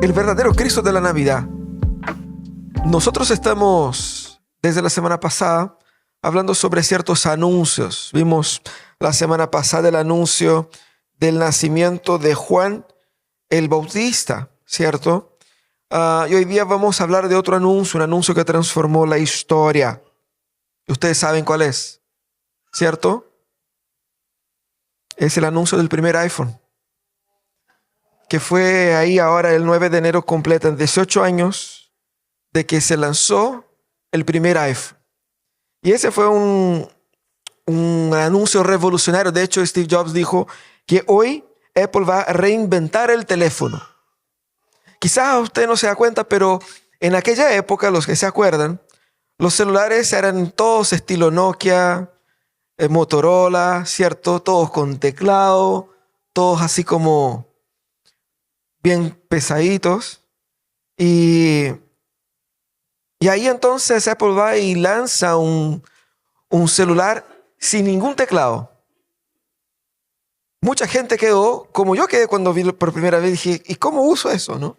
El verdadero Cristo de la Navidad. Nosotros estamos desde la semana pasada hablando sobre ciertos anuncios. Vimos la semana pasada el anuncio del nacimiento de Juan el Bautista, ¿cierto? Y hoy día vamos a hablar de otro anuncio, un anuncio que transformó la historia. Ustedes saben cuál es, ¿cierto? Es el anuncio del primer iPhone, que fue ahí ahora el 9 de enero, completan 18 años de que se lanzó el primer iPhone. Y ese fue un anuncio revolucionario. De hecho, Steve Jobs dijo que hoy Apple va a reinventar el teléfono. Quizás usted no se da cuenta, pero en aquella época, los que se acuerdan, los celulares eran todos estilo Nokia, Motorola, ¿cierto? Todos con teclado, todos así como bien pesaditos. Y ahí entonces Apple va y lanza un celular sin ningún teclado. Mucha gente quedó, como yo quedé cuando vi por primera vez, dije, ¿y cómo uso eso, no?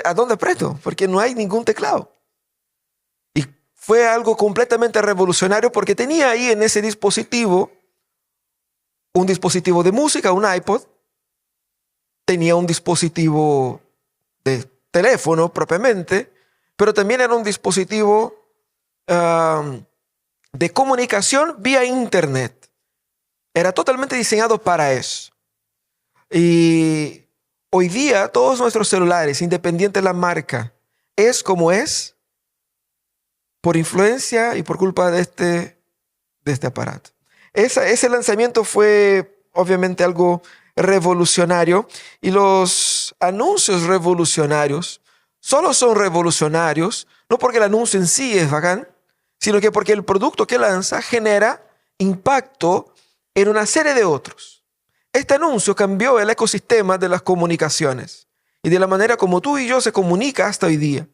¿A dónde aprieto? Porque no hay ningún teclado. Y fue algo completamente revolucionario porque tenía ahí en ese dispositivo un dispositivo de música, un iPod, tenía un dispositivo de teléfono propiamente, pero también era un dispositivo de comunicación vía internet. Era totalmente diseñado para eso. Y hoy día todos nuestros celulares, independiente de la marca, es como es por influencia y por culpa de este aparato. Ese lanzamiento fue obviamente algo revolucionario, y los anuncios revolucionarios solo son revolucionarios no porque el anuncio en sí es bacán, sino que porque el producto que lanza genera impacto en una serie de otros. Este anuncio cambió el ecosistema de las comunicaciones y de la manera como tú y yo se comunica hasta hoy día.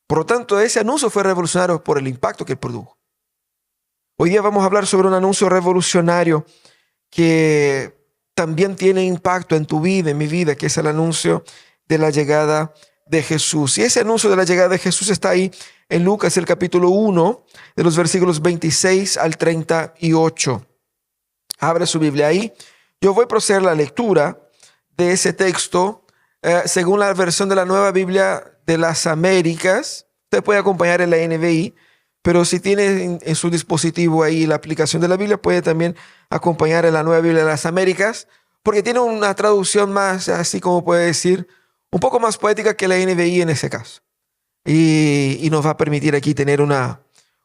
Por lo tanto, ese anuncio fue revolucionario por el impacto que produjo. Hoy día vamos a hablar sobre un anuncio revolucionario que también tiene impacto en tu vida, en mi vida, que es el anuncio de la llegada de Jesús. Y ese anuncio de la llegada de Jesús está ahí en Lucas, el capítulo 1, de los versículos 26 al 38. Abre su Biblia ahí. Yo voy a proceder a la lectura de ese texto según la versión de la Nueva Biblia de las Américas. Usted puede acompañar en la NBI, pero si tiene en su dispositivo ahí la aplicación de la Biblia, puede también acompañar en la Nueva Biblia de las Américas, porque tiene una traducción más, así como puede decir, un poco más poética que la NBI en ese caso. Y nos va a permitir aquí tener una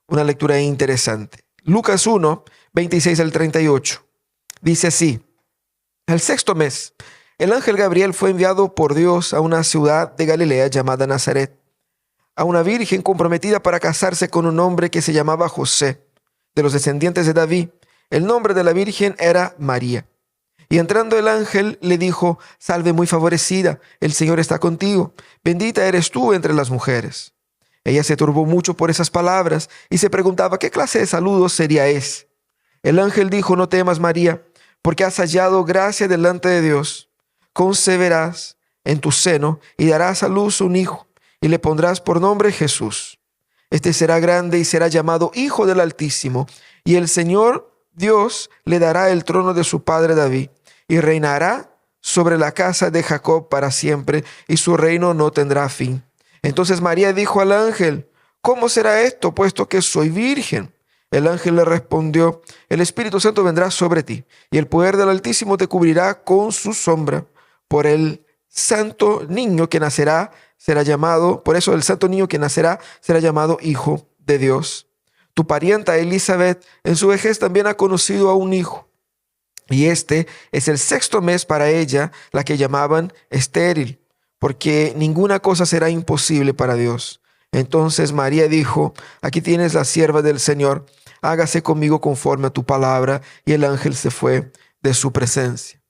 lectura interesante. Lucas 1, 26 al 38. Dice así: al sexto mes, el ángel Gabriel fue enviado por Dios a una ciudad de Galilea llamada Nazaret, a una virgen comprometida para casarse con un hombre que se llamaba José, de los descendientes de David. El nombre de la virgen era María. Y entrando el ángel le dijo: salve muy favorecida, el Señor está contigo, bendita eres tú entre las mujeres. Ella se turbó mucho por esas palabras y se preguntaba qué clase de saludo sería ese. El ángel dijo: no temas, María, porque has hallado gracia delante de Dios. Concebirás en tu seno y darás a luz un hijo, y le pondrás por nombre Jesús. Este será grande y será llamado Hijo del Altísimo, y el Señor Dios le dará el trono de su padre David, y reinará sobre la casa de Jacob para siempre, y su reino no tendrá fin. Entonces María dijo al ángel: ¿cómo será esto, puesto que soy virgen? El ángel le respondió: el Espíritu Santo vendrá sobre ti, y el poder del Altísimo te cubrirá con su sombra. Por eso el santo niño que nacerá será llamado Hijo de Dios. Tu parienta Elizabeth en su vejez también ha conocido a un hijo, y este es el sexto mes para ella, la que llamaban estéril, porque ninguna cosa será imposible para Dios. Entonces María dijo: aquí tienes la sierva del Señor, hágase conmigo conforme a tu palabra. Y el ángel se fue de su presencia.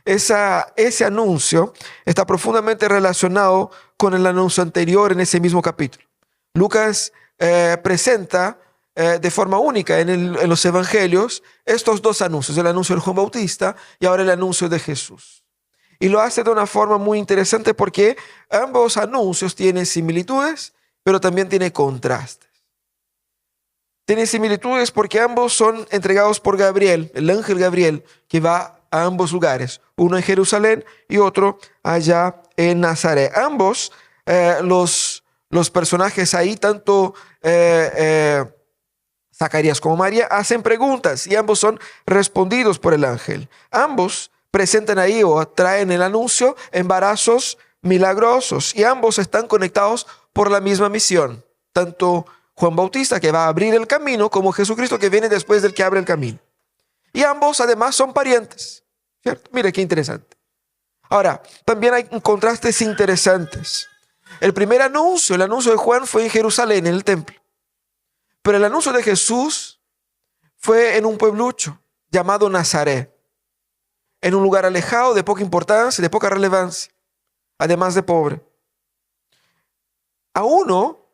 Ese anuncio está profundamente relacionado con el anuncio anterior en ese mismo capítulo. Lucas presenta de forma única en los evangelios estos dos anuncios, el anuncio de Juan Bautista y ahora el anuncio de Jesús. Y lo hace de una forma muy interesante porque ambos anuncios tienen similitudes, pero también tienen contrastes. Tienen similitudes porque ambos son entregados por Gabriel, el ángel Gabriel, que va a ambos lugares, uno en Jerusalén y otro allá en Nazaret. Ambos, los personajes ahí, tanto Zacarías como María, hacen preguntas y ambos son respondidos por el ángel. Ambos presentan ahí o traen el anuncio embarazos milagrosos y ambos están conectados por la misma misión. Tanto Juan Bautista, que va a abrir el camino, como Jesucristo, que viene después del que abre el camino. Y ambos además son parientes, ¿cierto? Mire qué interesante. Ahora, también hay contrastes interesantes. El primer anuncio, el anuncio de Juan, fue en Jerusalén, en el templo. Pero el anuncio de Jesús fue en un pueblucho llamado Nazaret, en un lugar alejado, de poca importancia, de poca relevancia, además de pobre. A uno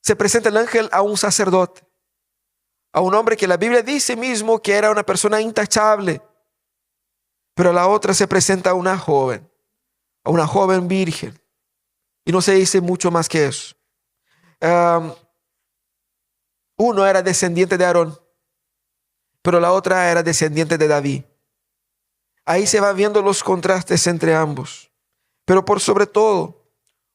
se presenta el ángel a un sacerdote, a un hombre que la Biblia dice mismo que era una persona intachable, pero a la otra se presenta a una joven virgen, y no se dice mucho más que eso. Uno era descendiente de Aarón, pero la otra era descendiente de David. Ahí se van viendo los contrastes entre ambos. Pero por sobre todo,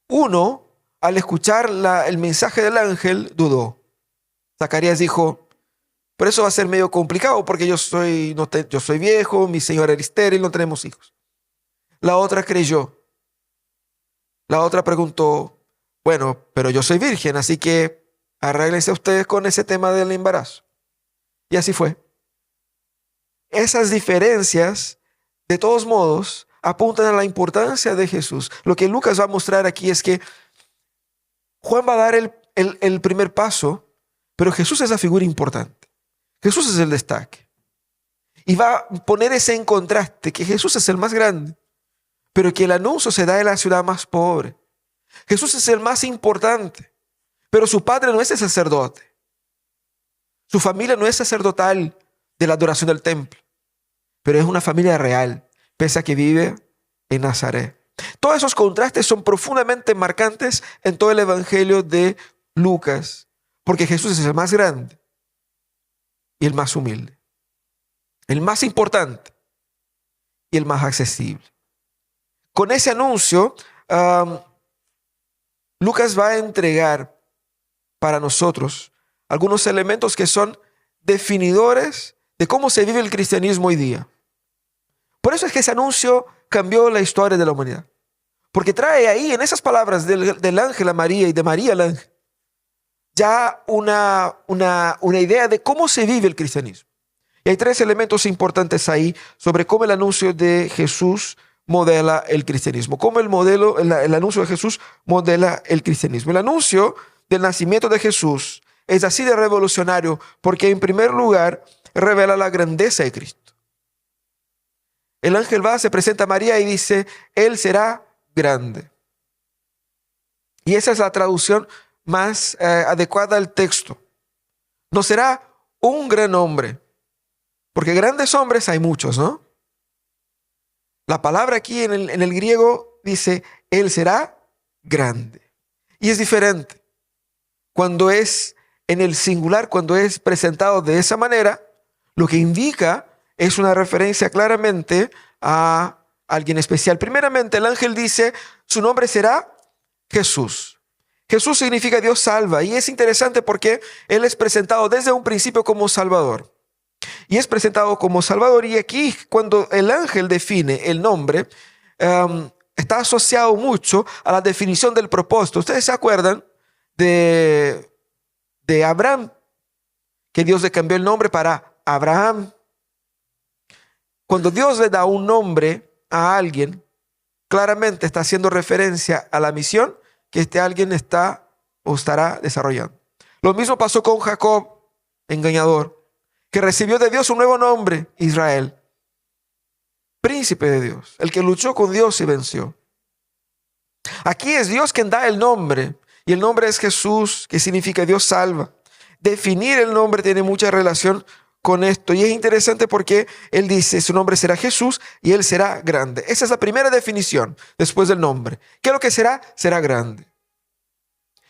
uno, al escuchar el mensaje del ángel, dudó. Zacarías dijo, pero eso va a ser medio complicado porque yo soy viejo, mi señora era estéril, no tenemos hijos. La otra creyó. La otra preguntó, bueno, pero yo soy virgen, así que arréglense ustedes con ese tema del embarazo. Y así fue. Esas diferencias, de todos modos, apuntan a la importancia de Jesús. Lo que Lucas va a mostrar aquí es que Juan va a dar el primer paso, pero Jesús es la figura importante. Jesús es el destaque. Y va a poner ese en contraste, que Jesús es el más grande, pero que el anuncio se da en la ciudad más pobre. Jesús es el más importante, pero su padre no es el sacerdote. Su familia no es sacerdotal de la adoración del templo, pero es una familia real, pese a que vive en Nazaret. Todos esos contrastes son profundamente marcantes en todo el evangelio de Lucas, porque Jesús es el más grande y el más humilde, el más importante y el más accesible. Con ese anuncio, Lucas va a entregar para nosotros algunos elementos que son definidores de cómo se vive el cristianismo hoy día. Por eso es que ese anuncio cambió la historia de la humanidad. Porque trae ahí, en esas palabras del ángel a María y de María al ángel, ya una idea de cómo se vive el cristianismo. Y hay tres elementos importantes ahí sobre cómo el anuncio de Jesús modela el cristianismo. Cómo el anuncio de Jesús modela el cristianismo. El anuncio del nacimiento de Jesús es así de revolucionario porque en primer lugar revela la grandeza de Cristo. El ángel va, se presenta a María y dice, Él será grande. Y esa es la traducción más adecuada al texto. No será un gran hombre, porque grandes hombres hay muchos, ¿no? La palabra aquí en el griego dice, Él será grande. Y es diferente. Cuando es en el singular, cuando es presentado de esa manera, lo que indica es una referencia claramente a alguien especial. Primeramente, el ángel dice, su nombre será Jesús. Jesús significa Dios salva. Y es interesante porque Él es presentado desde un principio como Salvador. Y es presentado como Salvador. Y aquí, cuando el ángel define el nombre, está asociado mucho a la definición del propósito. ¿Ustedes se acuerdan de Abraham? Que Dios le cambió el nombre para Abraham. Cuando Dios le da un nombre a alguien, claramente está haciendo referencia a la misión que este alguien está o estará desarrollando. Lo mismo pasó con Jacob, engañador, que recibió de Dios un nuevo nombre, Israel. Príncipe de Dios, el que luchó con Dios y venció. Aquí es Dios quien da el nombre, y el nombre es Jesús, que significa Dios salva. Definir el nombre tiene mucha relación con esto. Y es interesante porque él dice, su nombre será Jesús y él será grande. Esa es la primera definición después del nombre. ¿Qué es lo que será? Será grande.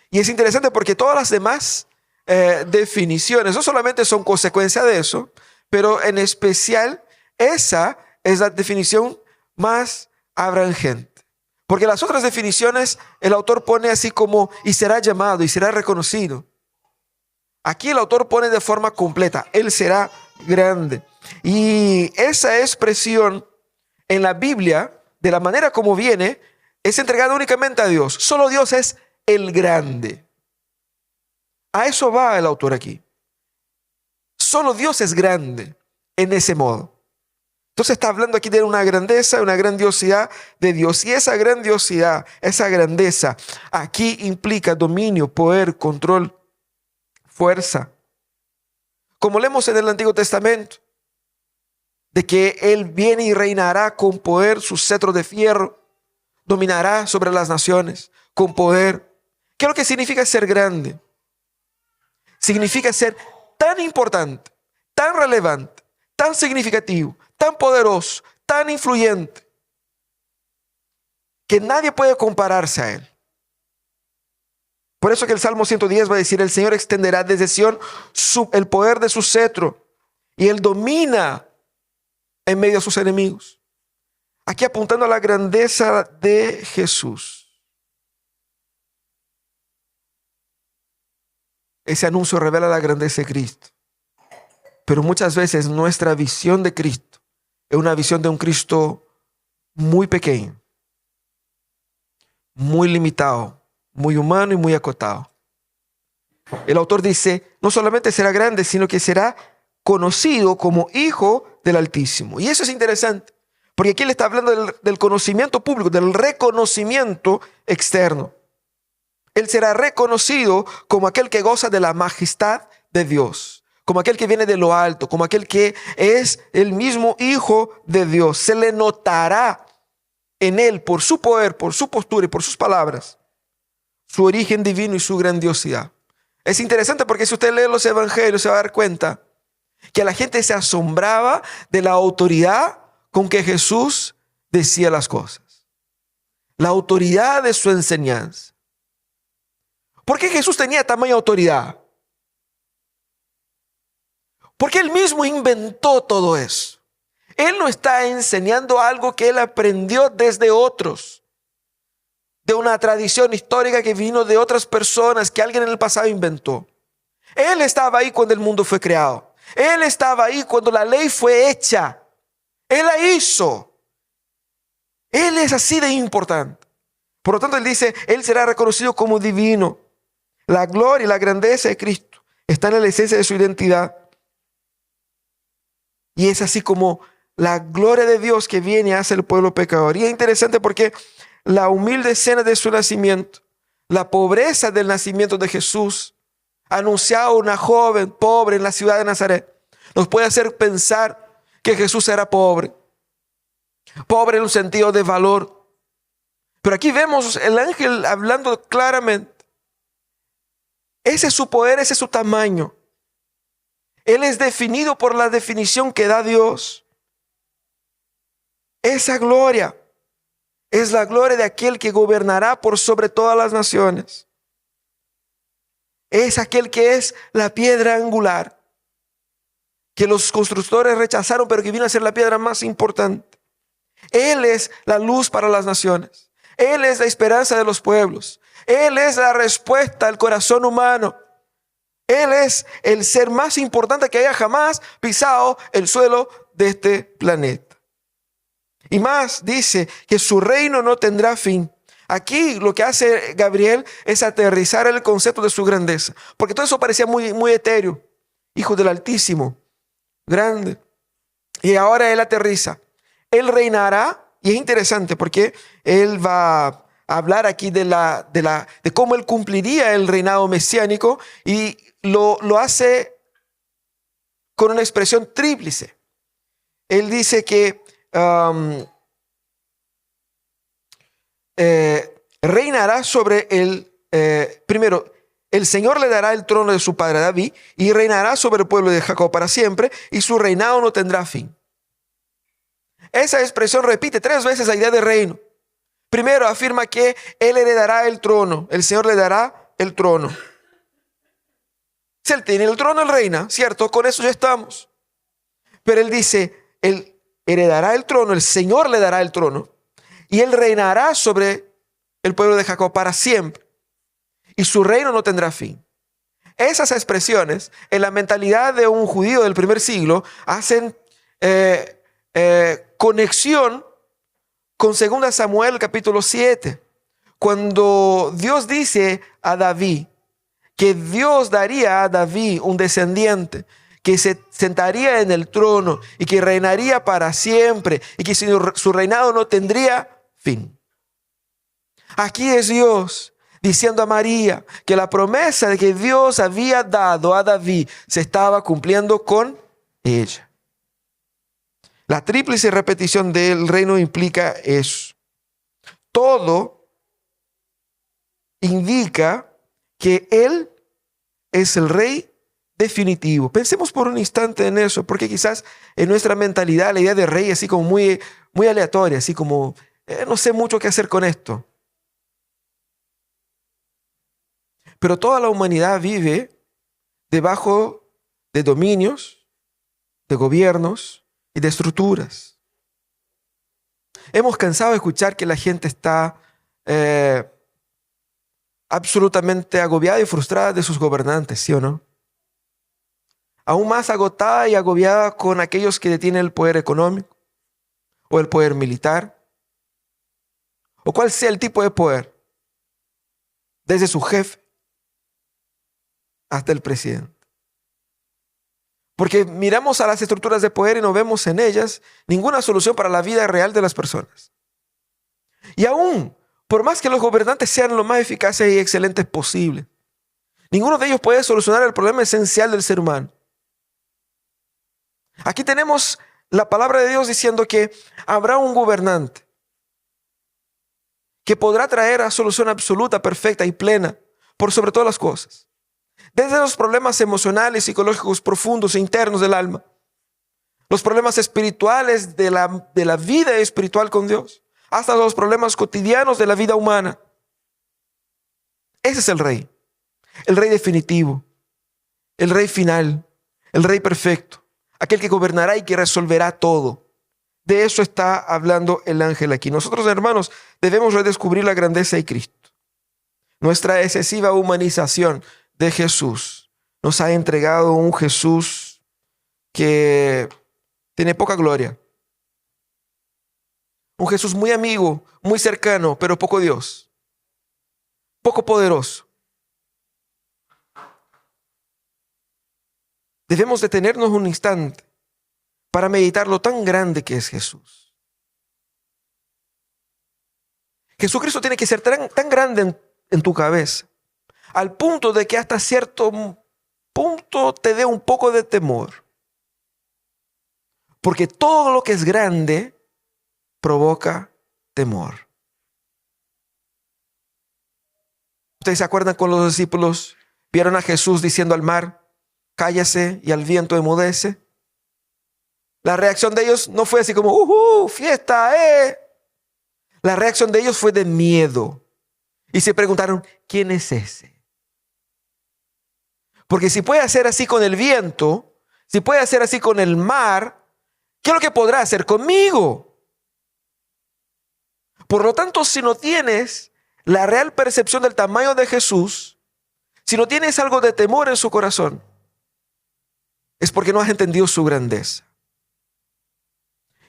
Y es interesante porque todas las demás definiciones no solamente son consecuencia de eso, pero en especial esa es la definición más abrangente. Porque las otras definiciones el autor pone así como y será llamado y será reconocido. Aquí el autor pone de forma completa, él será grande. Y esa expresión en la Biblia, de la manera como viene, es entregada únicamente a Dios. Solo Dios es el grande. A eso va el autor aquí. Solo Dios es grande en ese modo. Entonces está hablando aquí de una grandeza, una grandiosidad de Dios. Y esa grandiosidad, esa grandeza, aquí implica dominio, poder, control, fuerza. Como leemos en el Antiguo Testamento, de que Él viene y reinará con poder, su cetro de fierro, dominará sobre las naciones con poder. ¿Qué es lo que significa ser grande? Significa ser tan importante, tan relevante, tan significativo, tan poderoso, tan influyente, que nadie puede compararse a Él. Por eso que el Salmo 110 va a decir, el Señor extenderá desde Sión el poder de su cetro y Él domina en medio de sus enemigos. Aquí apuntando a la grandeza de Jesús. Ese anuncio revela la grandeza de Cristo. Pero muchas veces nuestra visión de Cristo es una visión de un Cristo muy pequeño, muy limitado, muy humano y muy acotado. El autor dice, no solamente será grande, sino que será conocido como Hijo del Altísimo. Y eso es interesante, porque aquí le está hablando del conocimiento público, del reconocimiento externo. Él será reconocido como aquel que goza de la majestad de Dios, como aquel que viene de lo alto, como aquel que es el mismo Hijo de Dios. Se le notará en él por su poder, por su postura y por sus palabras, su origen divino y su grandiosidad. Es interesante porque si usted lee los evangelios se va a dar cuenta que la gente se asombraba de la autoridad con que Jesús decía las cosas. La autoridad de su enseñanza. ¿Por qué Jesús tenía tamaña autoridad? Porque Él mismo inventó todo eso. Él no está enseñando algo que Él aprendió desde otros, de una tradición histórica que vino de otras personas que alguien en el pasado inventó. Él estaba ahí cuando el mundo fue creado. Él estaba ahí cuando la ley fue hecha. Él la hizo. Él es así de importante. Por lo tanto, Él dice, Él será reconocido como divino. La gloria y la grandeza de Cristo están en la esencia de su identidad. Y es así como la gloria de Dios que viene hacia el pueblo pecador. Y es interesante porque la humilde escena de su nacimiento, la pobreza del nacimiento de Jesús, anunciado a una joven pobre en la ciudad de Nazaret, nos puede hacer pensar que Jesús era pobre. Pobre en un sentido de valor. Pero aquí vemos el ángel hablando claramente. Ese es su poder, ese es su tamaño. Él es definido por la definición que da Dios. Esa gloria es la gloria de aquel que gobernará por sobre todas las naciones. Es aquel que es la piedra angular, que los constructores rechazaron, pero que vino a ser la piedra más importante. Él es la luz para las naciones. Él es la esperanza de los pueblos. Él es la respuesta al corazón humano. Él es el ser más importante que haya jamás pisado el suelo de este planeta. Y más, dice que su reino no tendrá fin. Aquí lo que hace Gabriel es aterrizar el concepto de su grandeza. Porque todo eso parecía muy etéreo. Hijo del Altísimo, grande. Y ahora él aterriza. Él reinará. Y es interesante porque él va a hablar aquí de cómo él cumpliría el reinado mesiánico. Y lo hace con una expresión tríplice. Él dice que reinará sobre el, primero, El Señor le dará el trono de su padre David y reinará sobre el pueblo de Jacob para siempre, y su reinado no tendrá fin. Esa expresión repite 3 veces la idea de reino. Primero afirma que Él heredará el trono, el Señor le dará el trono. Si Él tiene el trono, Él reina, ¿cierto? Con eso ya estamos. Pero Él dice, Él heredará el trono, el Señor le dará el trono, y Él reinará sobre el pueblo de Jacob para siempre, y su reino no tendrá fin. Esas expresiones en la mentalidad de un judío del primer siglo hacen conexión con 2 Samuel capítulo 7, cuando Dios dice a David que Dios daría a David un descendiente que se sentaría en el trono y que reinaría para siempre y que su reinado no tendría fin. Aquí es Dios diciendo a María que la promesa de que Dios había dado a David se estaba cumpliendo con ella. La tríplice repetición del reino implica eso. Todo indica que Él es el rey definitivo. Pensemos por un instante en eso, porque quizás en nuestra mentalidad la idea de rey es así como muy aleatoria, así como no sé mucho qué hacer con esto. Pero toda la humanidad vive debajo de dominios, de gobiernos y de estructuras. Hemos cansado de escuchar que la gente está absolutamente agobiada y frustrada de sus gobernantes, ¿sí o no? Aún más agotada y agobiada con aquellos que detienen el poder económico o el poder militar o cual sea el tipo de poder, desde su jefe hasta el presidente. Porque miramos a las estructuras de poder y no vemos en ellas ninguna solución para la vida real de las personas. Y aún, por más que los gobernantes sean lo más eficaces y excelentes posible, ninguno de ellos puede solucionar el problema esencial del ser humano. Aquí tenemos la palabra de Dios diciendo que habrá un gobernante que podrá traer a solución absoluta, perfecta y plena por sobre todas las cosas. Desde los problemas emocionales, psicológicos profundos e internos del alma, los problemas espirituales de la vida espiritual con Dios, hasta los problemas cotidianos de la vida humana. Ese es el rey definitivo, el rey final, el rey perfecto, aquel que gobernará y que resolverá todo. De eso está hablando el ángel aquí. Nosotros, hermanos, debemos redescubrir la grandeza de Cristo. Nuestra excesiva humanización de Jesús nos ha entregado un Jesús que tiene poca gloria. Un Jesús muy amigo, muy cercano, pero poco Dios. Poco poderoso. Debemos detenernos un instante para meditar lo tan grande que es Jesús. Jesucristo tiene que ser tan grande en tu cabeza, al punto de que hasta cierto punto te dé un poco de temor. Porque todo lo que es grande provoca temor. ¿Ustedes se acuerdan cuando los discípulos vieron a Jesús diciendo al mar, cállase, y al viento enmudece? La reacción de ellos no fue así como, fiesta, La reacción de ellos fue de miedo. Y se preguntaron, ¿quién es ese? Porque si puede hacer así con el viento, si puede hacer así con el mar, ¿qué es lo que podrá hacer conmigo? Por lo tanto, si no tienes la real percepción del tamaño de Jesús, si no tienes algo de temor en su corazón, es porque no has entendido su grandeza.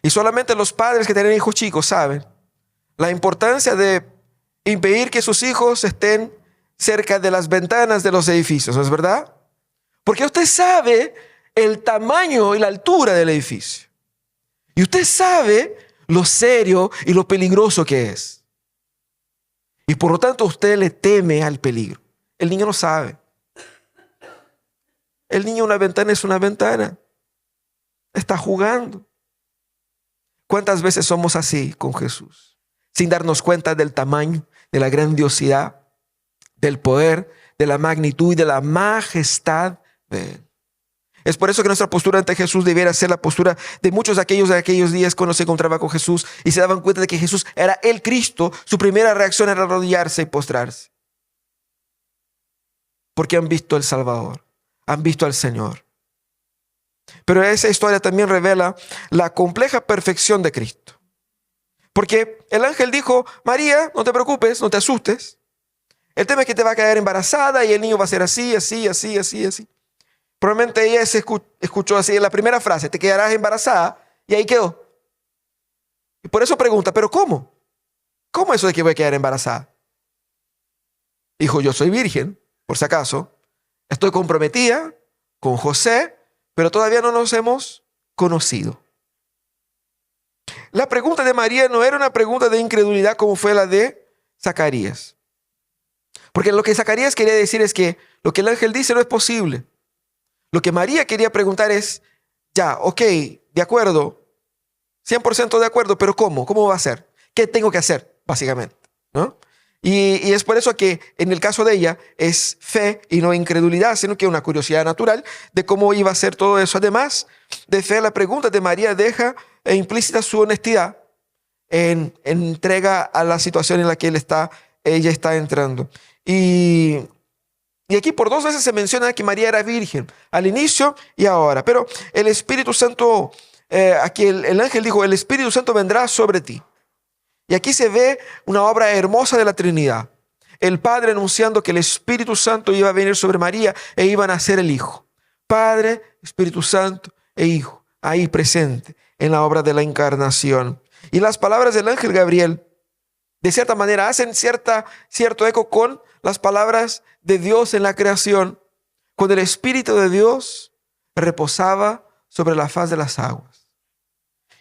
Y solamente los padres que tienen hijos chicos saben la importancia de impedir que sus hijos estén cerca de las ventanas de los edificios, ¿no es verdad? Porque usted sabe el tamaño y la altura del edificio. Y usted sabe lo serio y lo peligroso que es. Y por lo tanto usted le teme al peligro. El niño no sabe. El niño, una ventana es una ventana. Está jugando. ¿Cuántas veces somos así con Jesús? Sin darnos cuenta del tamaño, de la grandiosidad, del poder, de la magnitud y de la majestad de Él. Es por eso que nuestra postura ante Jesús debiera ser la postura de muchos de aquellos días cuando se encontraba con Jesús y se daban cuenta de que Jesús era el Cristo. Su primera reacción era arrodillarse y postrarse. Porque han visto al Salvador, han visto al Señor. Pero esa historia también revela la compleja perfección de Cristo. Porque el ángel dijo: María, no te preocupes, no te asustes. El tema es que te va a quedar embarazada y el niño va a ser así, así, así, así, así. Probablemente ella se escuchó así en la primera frase: te quedarás embarazada, y ahí quedó. Y por eso pregunta: ¿pero cómo? ¿Cómo eso de que voy a quedar embarazada? Dijo: yo soy virgen, por si acaso. Estoy comprometida con José, pero todavía no nos hemos conocido. La pregunta de María no era una pregunta de incredulidad como fue la de Zacarías. Porque lo que Zacarías quería decir es que lo que el ángel dice no es posible. Lo que María quería preguntar es: ya, ok, de acuerdo, 100% de acuerdo, pero ¿cómo? ¿Cómo va a ser? ¿Qué tengo que hacer, básicamente? ¿No? Y es por eso que en el caso de ella es fe y no incredulidad, sino que una curiosidad natural de cómo iba a ser todo eso. Además de fe, la pregunta de María deja implícita su honestidad en entrega a la situación en la que ella está entrando. Y aquí por 2 veces se menciona que María era virgen, al inicio y ahora. Pero el Espíritu Santo, aquí el ángel dijo: el Espíritu Santo vendrá sobre ti. Y aquí se ve una obra hermosa de la Trinidad. El Padre anunciando que el Espíritu Santo iba a venir sobre María e iban a ser el Hijo. Padre, Espíritu Santo e Hijo, ahí presente en la obra de la encarnación. Y las palabras del ángel Gabriel, de cierta manera, hacen cierto eco con las palabras de Dios en la creación, cuando el Espíritu de Dios reposaba sobre la faz de las aguas.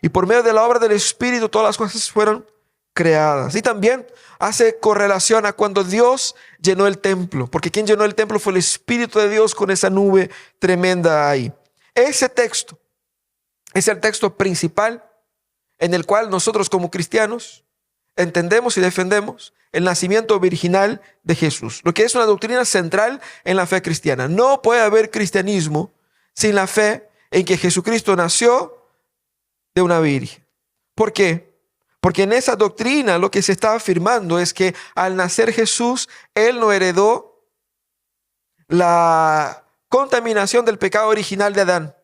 Y por medio de la obra del Espíritu todas las cosas fueron creadas. Y también hace correlación a cuando Dios llenó el templo, porque quien llenó el templo fue el Espíritu de Dios con esa nube tremenda ahí. Ese texto es el texto principal en el cual nosotros como cristianos entendemos y defendemos el nacimiento virginal de Jesús, lo que es una doctrina central en la fe cristiana. No puede haber cristianismo sin la fe en que Jesucristo nació de una virgen. ¿Por qué? Porque en esa doctrina lo que se está afirmando es que al nacer Jesús, Él no heredó la contaminación del pecado original de Adán.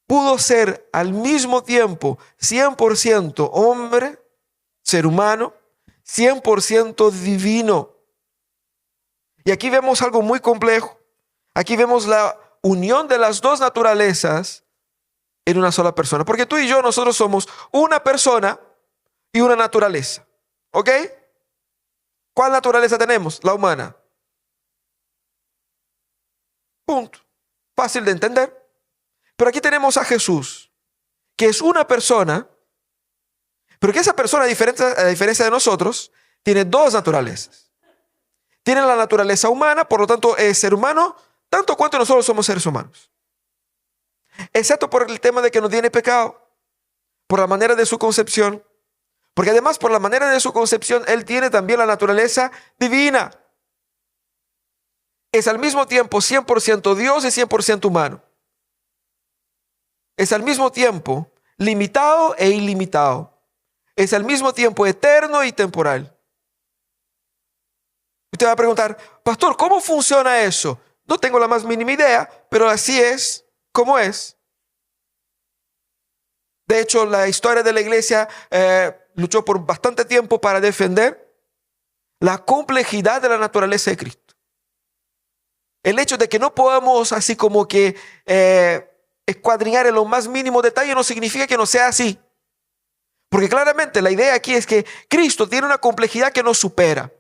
Pudo ser al mismo tiempo 100% hombre, ser humano, 100% divino. Y aquí vemos algo muy complejo. Aquí vemos la unión de las dos naturalezas en una sola persona. Porque tú y yo, nosotros somos una persona y una naturaleza. ¿Ok? ¿Cuál naturaleza tenemos? La humana. Punto. Fácil de entender. Pero aquí tenemos a Jesús, que es una persona, pero que esa persona, a diferencia de nosotros, tiene dos naturalezas. Tiene la naturaleza humana, por lo tanto es ser humano, tanto cuanto nosotros somos seres humanos. Excepto por el tema de que no tiene pecado, por la manera de su concepción, porque además por la manera de su concepción, Él tiene también la naturaleza divina. Es al mismo tiempo 100% Dios y 100% humano. Es al mismo tiempo limitado e ilimitado. Es al mismo tiempo eterno y temporal. Usted va a preguntar: pastor, ¿cómo funciona eso? No tengo la más mínima idea, pero así es como es. De hecho, la historia de la iglesia luchó por bastante tiempo para defender la complejidad de la naturaleza de Cristo. El hecho de que no podamos así como que escuadriñar en lo más mínimo detalle no significa que no sea así. Porque claramente la idea aquí es que Cristo tiene una complejidad que nos supera.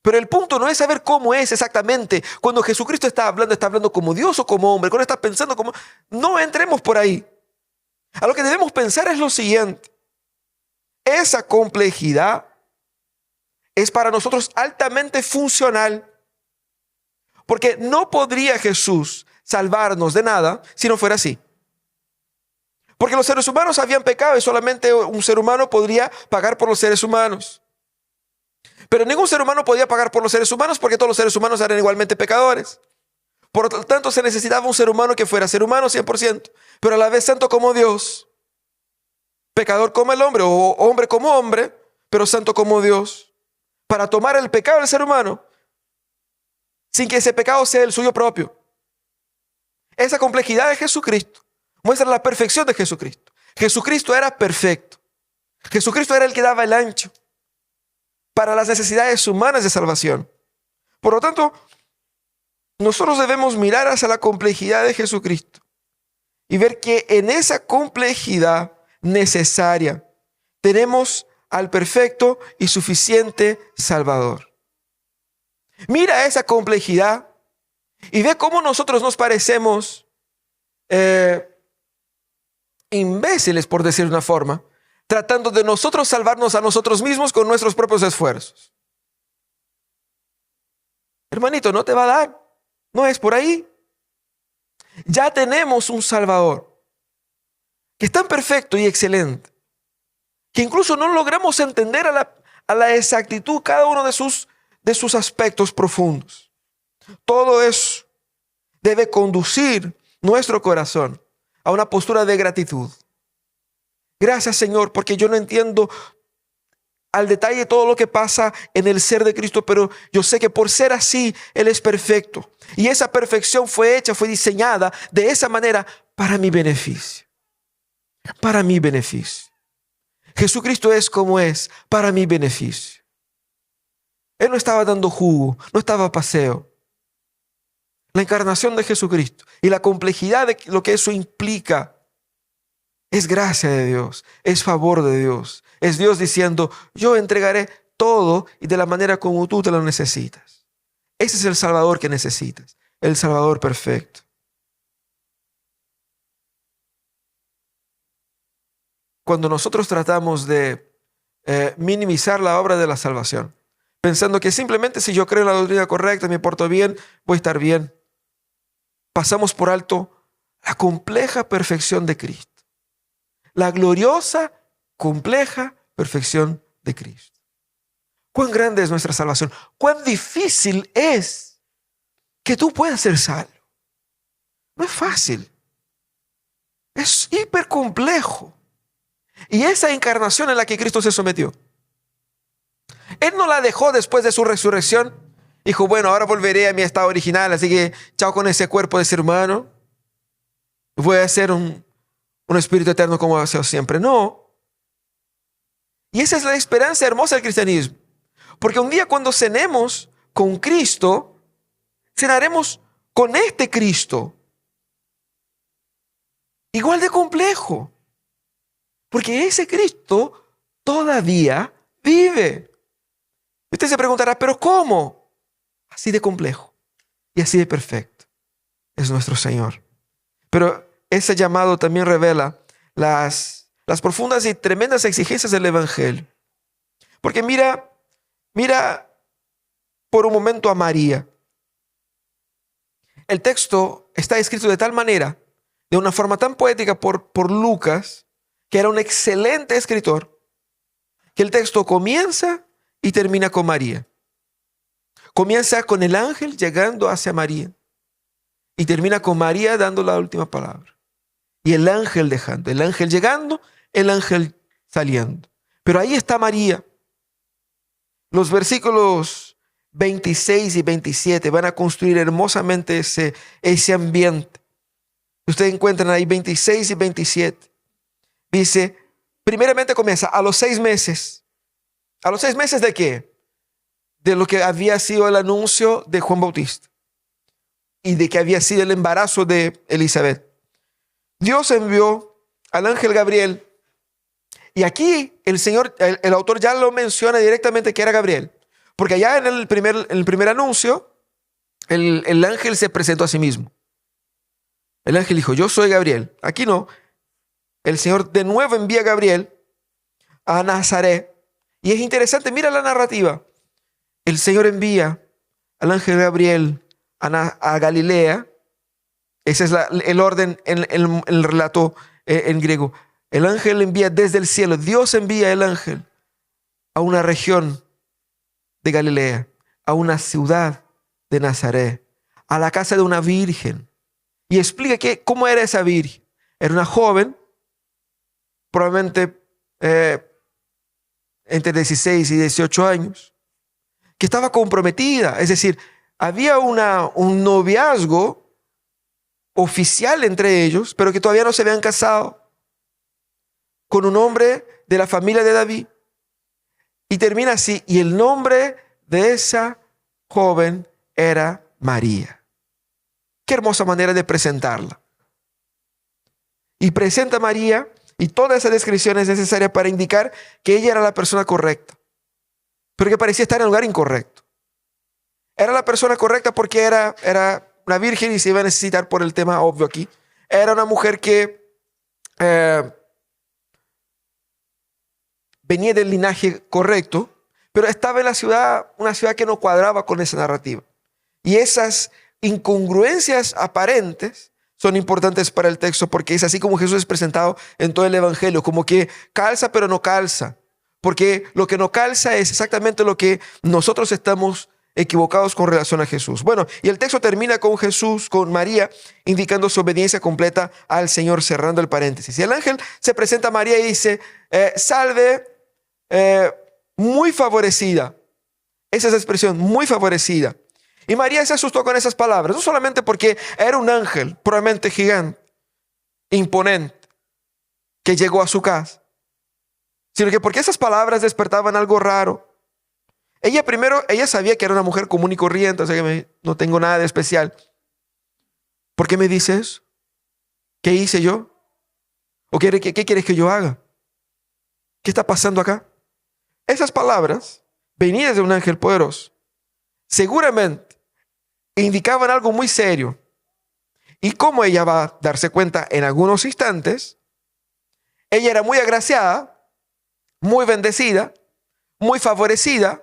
Pero el punto no es saber cómo es exactamente. Cuando Jesucristo está hablando como Dios o como hombre. Cuando está pensando como... No entremos por ahí. A lo que debemos pensar es lo siguiente. Esa complejidad es para nosotros altamente funcional. Porque no podría Jesús salvarnos de nada si no fuera así. Porque los seres humanos habían pecado y solamente un ser humano podría pagar por los seres humanos. Pero ningún ser humano podía pagar por los seres humanos porque todos los seres humanos eran igualmente pecadores. Por lo tanto, se necesitaba un ser humano que fuera ser humano 100%, pero a la vez santo como Dios, pecador como el hombre, o hombre como hombre, pero santo como Dios, para tomar el pecado del ser humano sin que ese pecado sea el suyo propio. Esa complejidad de Jesucristo muestra la perfección de Jesucristo. Jesucristo era perfecto. Jesucristo era el que daba el ancho para las necesidades humanas de salvación. Por lo tanto, nosotros debemos mirar hacia la complejidad de Jesucristo y ver que en esa complejidad necesaria tenemos al perfecto y suficiente Salvador. Mira esa complejidad y ve cómo nosotros nos parecemos imbéciles, por decir de una forma, tratando de nosotros salvarnos a nosotros mismos con nuestros propios esfuerzos. Hermanito, no te va a dar. No es por ahí. Ya tenemos un Salvador que es tan perfecto y excelente que incluso no logramos entender a la exactitud cada uno de sus aspectos profundos. Todo eso debe conducir nuestro corazón a una postura de gratitud. Gracias, Señor, porque yo no entiendo al detalle todo lo que pasa en el ser de Cristo, pero yo sé que por ser así, Él es perfecto. Y esa perfección fue diseñada de esa manera para mi beneficio. Para mi beneficio. Jesucristo es como es para mi beneficio. Él no estaba dando jugo, no estaba a paseo. La encarnación de Jesucristo y la complejidad de lo que eso implica es gracia de Dios, es favor de Dios. Es Dios diciendo, yo entregaré todo y de la manera como tú te lo necesitas. Ese es el Salvador que necesitas, el Salvador perfecto. Cuando nosotros tratamos de minimizar la obra de la salvación, pensando que simplemente si yo creo en la doctrina correcta, me porto bien, voy a estar bien, pasamos por alto la compleja perfección de Cristo. La gloriosa, compleja perfección de Cristo. Cuán grande es nuestra salvación. Cuán difícil es que tú puedas ser salvo. No es fácil. Es hiper complejo. Y esa encarnación en la que Cristo se sometió, Él no la dejó después de su resurrección. Dijo, bueno, ahora volveré a mi estado original, así que chao con ese cuerpo de ser humano. Voy a ser un espíritu eterno como ha sido siempre. No. Y esa es la esperanza hermosa del cristianismo. Porque un día cuando cenemos con Cristo, cenaremos con este Cristo. Igual de complejo. Porque ese Cristo todavía vive. Usted se preguntará, ¿pero cómo? Así de complejo y así de perfecto es nuestro Señor. Pero ese llamado también revela las profundas y tremendas exigencias del Evangelio. Porque mira por un momento a María. El texto está escrito de tal manera, de una forma tan poética por Lucas, que era un excelente escritor, que el texto comienza y termina con María. Comienza con el ángel llegando hacia María y termina con María dando la última palabra. Y el ángel dejando, el ángel llegando, el ángel saliendo. Pero ahí está María. Los versículos 26 y 27 van a construir hermosamente ese ambiente. Ustedes encuentran ahí 26 y 27. Dice, primeramente comienza a los 6 meses. ¿A los 6 meses de qué? De lo que había sido el anuncio de Juan Bautista y de que había sido el embarazo de Elizabeth. Dios envió al ángel Gabriel. Y aquí el autor ya lo menciona directamente que era Gabriel. Porque allá en el primer anuncio, el ángel se presentó a sí mismo. El ángel dijo, yo soy Gabriel. Aquí no. El Señor de nuevo envía a Gabriel a Nazaret. Y es interesante, mira la narrativa. El Señor envía al ángel Gabriel a Galilea. Ese es el orden en el relato en griego. El ángel envía desde el cielo. Dios envía el ángel a una región de Galilea, a una ciudad de Nazaret, a la casa de una virgen. Y explica cómo era esa virgen. Era una joven, probablemente entre 16 y 18 años, que estaba comprometida. Es decir, había un noviazgo oficial entre ellos, pero que todavía no se habían casado, con un hombre de la familia de David. Y termina así, y el nombre de esa joven era María. Qué hermosa manera de presentarla. Y presenta a María, y toda esa descripción es necesaria para indicar que ella era la persona correcta, pero que parecía estar en el lugar incorrecto. Era la persona correcta porque era una virgen y se iba a necesitar por el tema obvio aquí. Era una mujer que venía del linaje correcto, pero estaba en la ciudad, una ciudad que no cuadraba con esa narrativa. Y esas incongruencias aparentes son importantes para el texto, porque es así como Jesús es presentado en todo el Evangelio, como que calza pero no calza, porque lo que no calza es exactamente lo que nosotros estamos equivocados con relación a Jesús. Bueno, y el texto termina con Jesús, con María, indicando su obediencia completa al Señor, cerrando el paréntesis. Y el ángel se presenta a María y dice, salve, muy favorecida. Esa es la expresión, muy favorecida. Y María se asustó con esas palabras, no solamente porque era un ángel, probablemente gigante, imponente, que llegó a su casa, sino que porque esas palabras despertaban algo raro. Ella sabía que era una mujer común y corriente, o sea que no tengo nada de especial. ¿Por qué me dices eso? ¿Qué hice yo? ¿O qué quieres que yo haga? ¿Qué está pasando acá? Esas palabras, venidas de un ángel poderoso, seguramente indicaban algo muy serio. Y como ella va a darse cuenta en algunos instantes, ella era muy agraciada, muy bendecida, muy favorecida,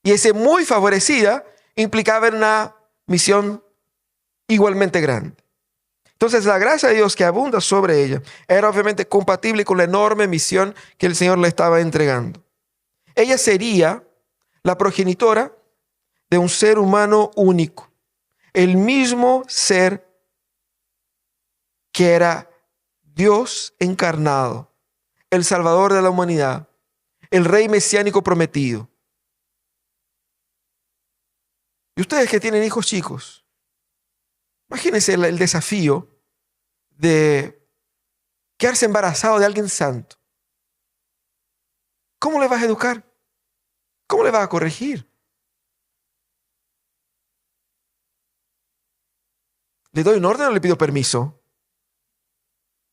y ese muy favorecida implicaba una misión igualmente grande. Entonces la gracia de Dios que abunda sobre ella era obviamente compatible con la enorme misión que el Señor le estaba entregando. Ella sería la progenitora de un ser humano único, el mismo ser que era Dios encarnado, el Salvador de la humanidad, el Rey mesiánico prometido. Y ustedes que tienen hijos chicos, imagínense el desafío de quedarse embarazado de alguien santo. ¿Cómo le vas a educar? ¿Cómo le vas a corregir? ¿Le doy un orden o le pido permiso?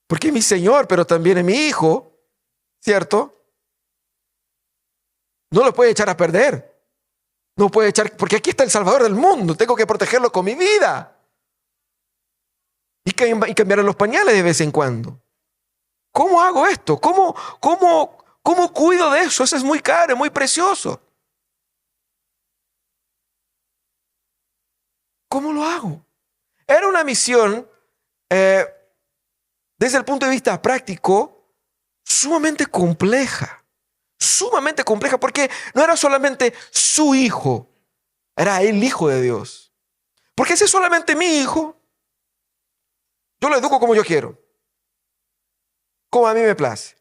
Porque es mi Señor, pero también es mi hijo, ¿cierto? No lo puede echar a perder. No puede echar, porque aquí está el Salvador del mundo. Tengo que protegerlo con mi vida. Y cambiar los pañales de vez en cuando. ¿Cómo hago esto? ¿Cómo cuido de eso? Eso es muy caro, es muy precioso. ¿Cómo lo hago? Era una misión, desde el punto de vista práctico, sumamente compleja. Sumamente compleja, porque no era solamente su hijo, era el hijo de Dios. Porque ese es solamente mi hijo. Yo lo educo como yo quiero, como a mí me place.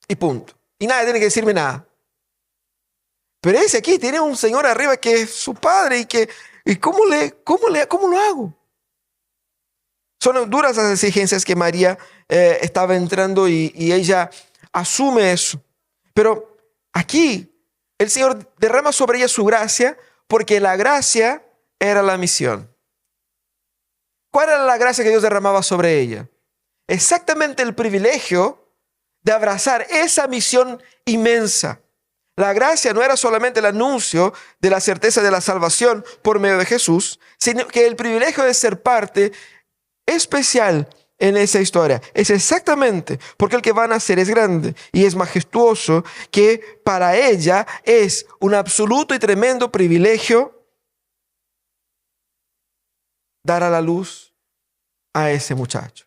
Y punto. Y nadie tiene que decirme nada. Pero ese aquí tiene un señor arriba que es su padre y ¿cómo lo hago? Son duras las exigencias que María estaba entrando y ella asume eso. Pero aquí el Señor derrama sobre ella su gracia porque la gracia era la misión. ¿Cuál era la gracia que Dios derramaba sobre ella? Exactamente el privilegio de abrazar esa misión inmensa. La gracia no era solamente el anuncio de la certeza de la salvación por medio de Jesús, sino que el privilegio de ser parte especial en esa historia. Es exactamente porque el que va a nacer es grande y es majestuoso, que para ella es un absoluto y tremendo privilegio dar a la luz a ese muchacho.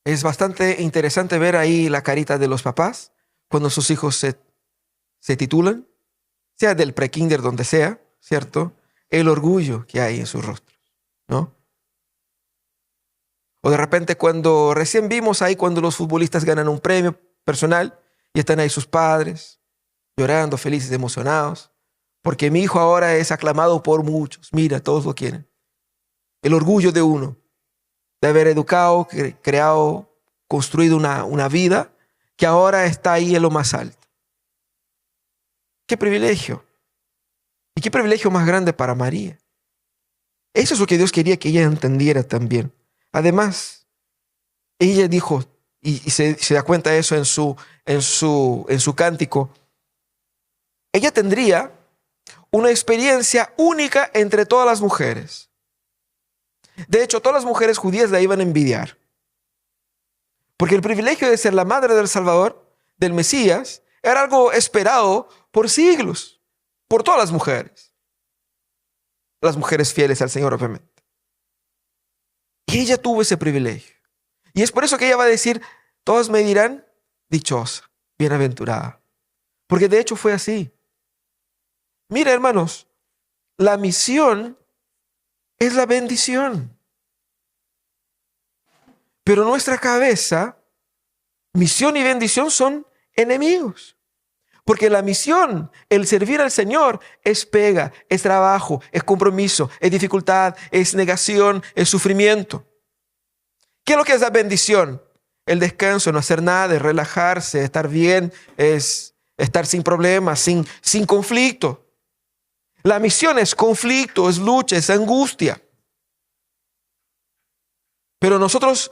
Es bastante interesante ver ahí la carita de los papás, cuando sus hijos se titulan, sea del prekinder donde sea, ¿cierto? El orgullo que hay en sus rostros, ¿no? O de repente cuando recién vimos ahí cuando los futbolistas ganan un premio personal y están ahí sus padres llorando, felices, emocionados, porque mi hijo ahora es aclamado por muchos. Mira, todos lo quieren. El orgullo de uno, de haber educado, creado, construido una vida que ahora está ahí en lo más alto. ¡Qué privilegio! Y qué privilegio más grande para María. Eso es lo que Dios quería que ella entendiera también. Además, ella dijo, y se da cuenta de eso en su cántico, ella tendría una experiencia única entre todas las mujeres. De hecho, todas las mujeres judías la iban a envidiar. Porque el privilegio de ser la madre del Salvador, del Mesías, era algo esperado por siglos, por todas las mujeres. Las mujeres fieles al Señor, obviamente. Y ella tuvo ese privilegio. Y es por eso que ella va a decir, todos me dirán, dichosa, bienaventurada. Porque de hecho fue así. Mira, hermanos, la misión es la bendición. Pero nuestra cabeza, misión y bendición son enemigos. Porque la misión, el servir al Señor, es pega, es trabajo, es compromiso, es dificultad, es negación, es sufrimiento. ¿Qué es lo que es la bendición? El descanso, no hacer nada, es relajarse, estar bien, es estar sin problemas, sin conflicto. La misión es conflicto, es lucha, es angustia. Pero nosotros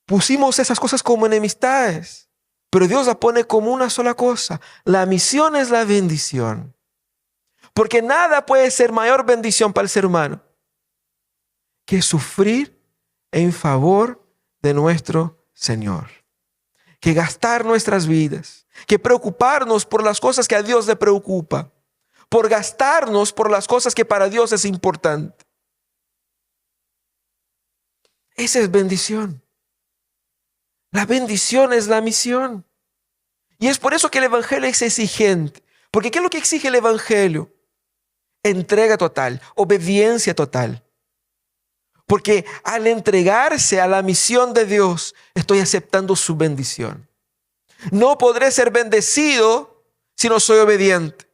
pusimos esas cosas como enemistades. Pero Dios la pone como una sola cosa. La misión es la bendición. Porque nada puede ser mayor bendición para el ser humano que sufrir en favor de nuestro Señor. Que gastar nuestras vidas. Que preocuparnos por las cosas que a Dios le preocupa. Por gastarnos por las cosas que para Dios es importante. Esa es bendición. La bendición es la misión. Y es por eso que el Evangelio es exigente. Porque ¿qué es lo que exige el Evangelio? Entrega total, obediencia total. Porque al entregarse a la misión de Dios, estoy aceptando su bendición. No podré ser bendecido si no soy obediente.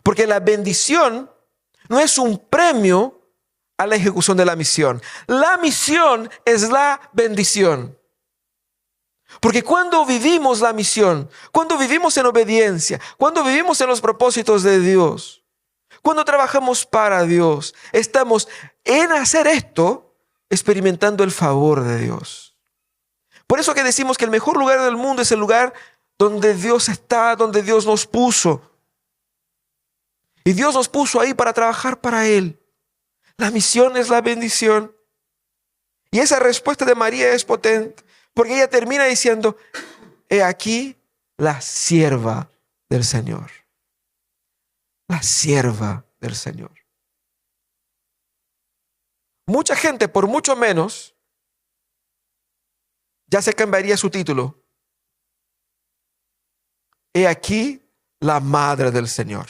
Porque la bendición no es un premio a la ejecución de la misión. La misión es la bendición. Porque cuando vivimos la misión, cuando vivimos en obediencia, cuando vivimos en los propósitos de Dios, cuando trabajamos para Dios, estamos en hacer esto experimentando el favor de Dios. Por eso que decimos que el mejor lugar del mundo es el lugar donde Dios está, donde Dios nos puso. Y Dios nos puso ahí para trabajar para Él. La misión es la bendición. Y esa respuesta de María es potente, porque ella termina diciendo, he aquí la sierva del Señor. La sierva del Señor. Mucha gente, por mucho menos, ya se cambiaría su título. He aquí la madre del Señor.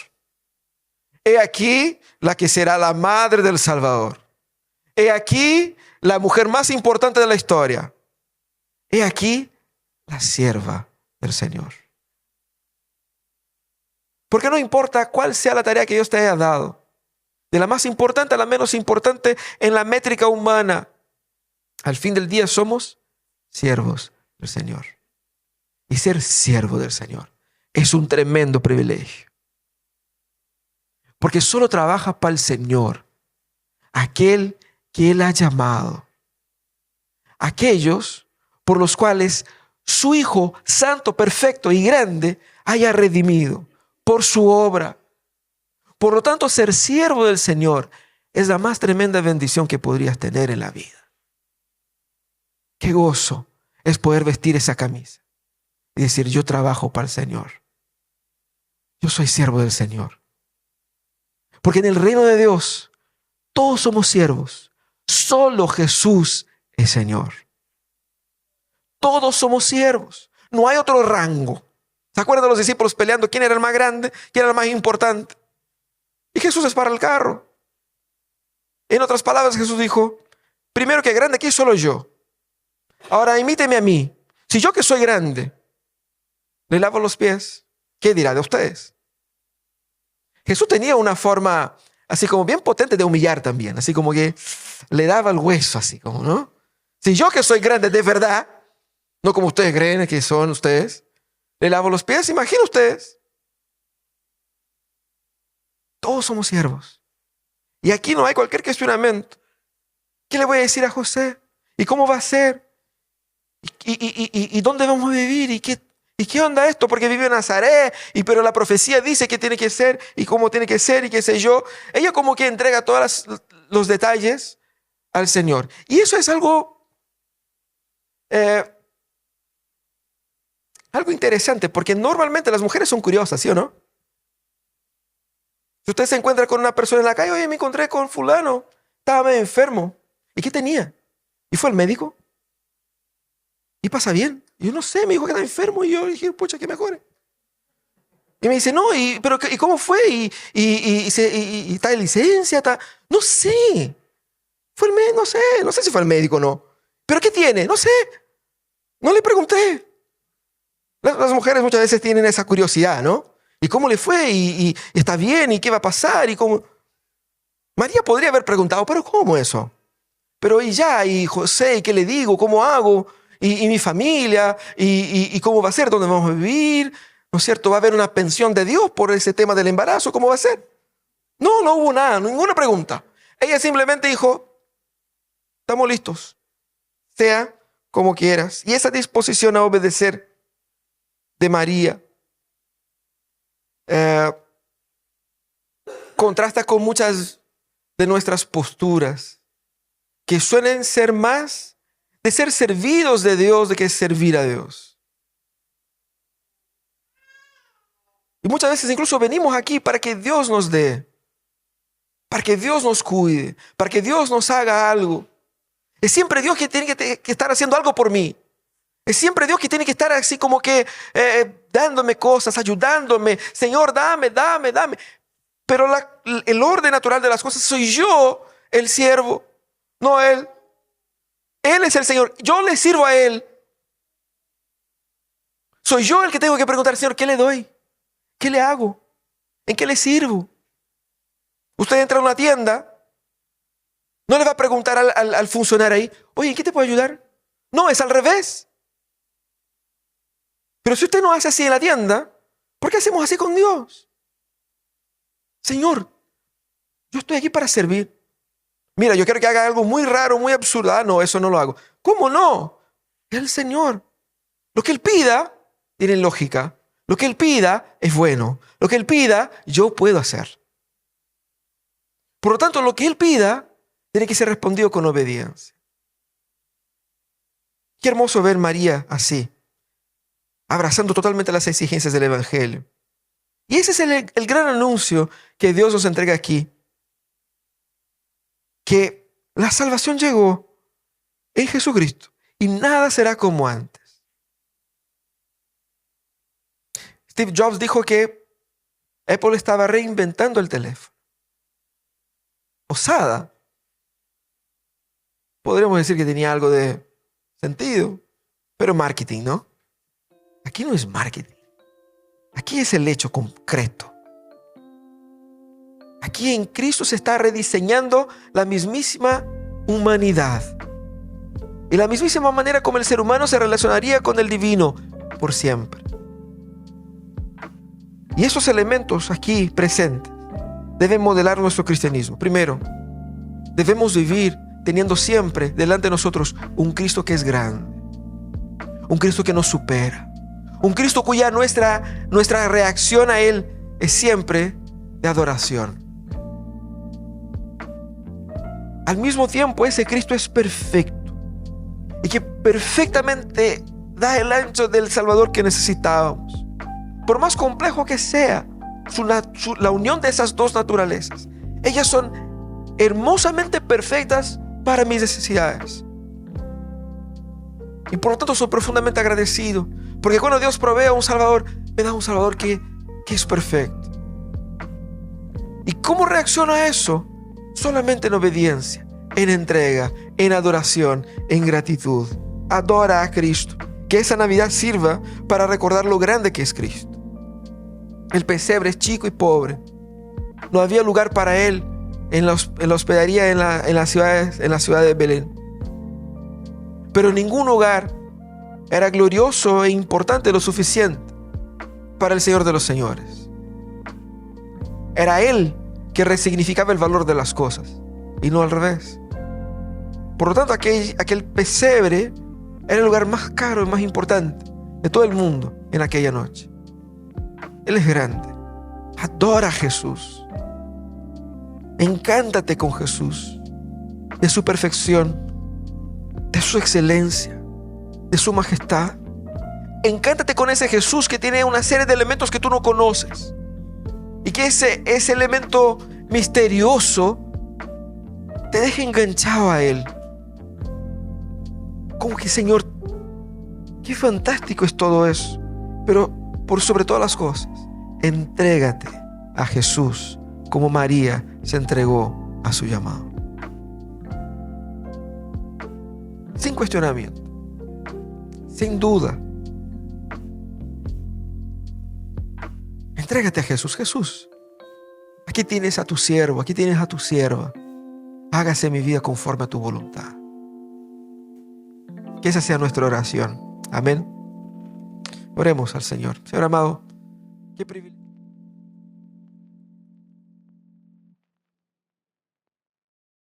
He aquí la que será la madre del Salvador. He aquí la mujer más importante de la historia. He aquí la sierva del Señor. Porque no importa cuál sea la tarea que Dios te haya dado, de la más importante a la menos importante en la métrica humana, al fin del día somos siervos del Señor. Y ser siervo del Señor es un tremendo privilegio. Porque solo trabaja para el Señor aquel que Él ha llamado. Aquellos por los cuales su Hijo santo, perfecto y grande haya redimido por su obra. Por lo tanto, ser siervo del Señor es la más tremenda bendición que podrías tener en la vida. Qué gozo es poder vestir esa camisa y decir, yo trabajo para el Señor. Yo soy siervo del Señor. Porque en el reino de Dios todos somos siervos. Solo Jesús es Señor. Todos somos siervos. No hay otro rango. ¿Se acuerdan de los discípulos peleando quién era el más grande, quién era el más importante? Y Jesús es para el carro. En otras palabras, Jesús dijo, primero que grande aquí solo yo. Ahora imíteme a mí. Si yo que soy grande le lavo los pies, ¿qué dirá de ustedes? Jesús tenía una forma así como bien potente de humillar también. Así como que le daba el hueso así como, ¿no? Si yo que soy grande de verdad, no como ustedes creen que son ustedes, le lavo los pies, imaginen ustedes. Todos somos siervos. Y aquí no hay cualquier cuestionamiento. ¿Qué le voy a decir a José? ¿Y cómo va a ser? ¿Y dónde vamos a vivir? ¿Y qué onda esto? Porque vive en Nazaret, pero la profecía dice que tiene que ser, y cómo tiene que ser, y qué sé yo. Ella como que entrega todos los detalles al Señor. Y eso es algo interesante, porque normalmente las mujeres son curiosas, ¿sí o no? Si usted se encuentra con una persona en la calle, oye, me encontré con fulano, estaba medio enfermo. ¿Y qué tenía? ¿Y fue al médico? ¿Y pasa bien? Y yo no sé, me dijo que estaba enfermo y yo dije, pucha, que mejore. Y me dice, no, pero ¿y cómo fue? ¿Y está de licencia? No sé. Fue el médico, no sé si fue al médico o no. ¿Pero qué tiene? No sé. No le pregunté. Las mujeres muchas veces tienen esa curiosidad, ¿no? ¿Y cómo le fue? ¿Y está bien? ¿Y qué va a pasar? ¿Y cómo? María podría haber preguntado, ¿pero cómo eso? Pero y José, ¿y qué le digo? ¿Cómo hago? ¿Y mi familia? ¿Y cómo va a ser? ¿Dónde vamos a vivir? ¿No es cierto? ¿Va a haber una pensión de Dios por ese tema del embarazo? ¿Cómo va a ser? No hubo nada, ninguna pregunta. Ella simplemente dijo, estamos listos, sea como quieras. Y esa disposición a obedecer de María contrasta con muchas de nuestras posturas, que suelen ser más de ser servidos de Dios de que servir a Dios. Y muchas veces incluso venimos aquí para que Dios nos dé, para que Dios nos cuide, para que Dios nos haga algo. Es siempre Dios que tiene que estar haciendo algo por mí. Es siempre Dios que tiene que estar así como que dándome cosas, ayudándome. Señor, dame. Pero el orden natural de las cosas soy yo el siervo, no Él. Él es el Señor, yo le sirvo a Él. Soy yo el que tengo que preguntar, Señor, ¿qué le doy? ¿Qué le hago? ¿En qué le sirvo? Usted entra a una tienda, no le va a preguntar al funcionario ahí, oye, ¿en qué te puedo ayudar? No, es al revés. Pero si usted no hace así en la tienda, ¿por qué hacemos así con Dios? Señor, yo estoy aquí para servir. Mira, yo quiero que haga algo muy raro, muy absurdo. No, eso no lo hago. ¿Cómo no? Es el Señor. Lo que Él pida tiene lógica. Lo que Él pida es bueno. Lo que Él pida, yo puedo hacer. Por lo tanto, lo que Él pida tiene que ser respondido con obediencia. Qué hermoso ver María así, abrazando totalmente las exigencias del Evangelio. Y ese es el gran anuncio que Dios nos entrega aquí. Que la salvación llegó en Jesucristo y nada será como antes. Steve Jobs dijo que Apple estaba reinventando el teléfono. Osada. Podríamos decir que tenía algo de sentido, pero marketing, ¿no? Aquí no es marketing. Aquí es el hecho concreto. Aquí en Cristo se está rediseñando la mismísima humanidad. Y la mismísima manera como el ser humano se relacionaría con el divino por siempre. Y esos elementos aquí presentes deben modelar nuestro cristianismo. Primero, debemos vivir teniendo siempre delante de nosotros un Cristo que es grande. Un Cristo que nos supera. Un Cristo cuya nuestra reacción a Él es siempre de adoración. Al mismo tiempo, ese Cristo es perfecto y que perfectamente da el ancho del Salvador que necesitábamos. Por más complejo que sea la unión de esas dos naturalezas, ellas son hermosamente perfectas para mis necesidades. Y por lo tanto soy profundamente agradecido. Porque cuando Dios provee a un Salvador, me da un Salvador que es perfecto. ¿Y cómo reacciono a eso? Solamente en obediencia, en entrega, en adoración, en gratitud. Adora a Cristo. Que esa Navidad sirva para recordar lo grande que es Cristo. El pesebre es chico y pobre. No había lugar para él en la hospedería en la ciudad de Belén. Pero ningún hogar era glorioso e importante lo suficiente para el Señor de los señores. Era Él que resignificaba el valor de las cosas y no al revés. Por lo tanto, aquel pesebre era el lugar más caro y más importante de todo el mundo en aquella noche. Él es grande. Adora a Jesús. Encántate con Jesús, de su perfección, de su excelencia, de su majestad. Encántate con ese Jesús que tiene una serie de elementos que tú no conoces. Y que ese elemento misterioso te deja enganchado a Él. Como que, Señor, qué fantástico es todo eso. Pero por sobre todas las cosas, entrégate a Jesús como María se entregó a su llamado. Sin cuestionamiento, sin duda. Entrégate a Jesús. Jesús, aquí tienes a tu siervo, aquí tienes a tu sierva. Hágase mi vida conforme a tu voluntad. Que esa sea nuestra oración. Amén. Oremos al Señor. Señor amado, qué privilegio.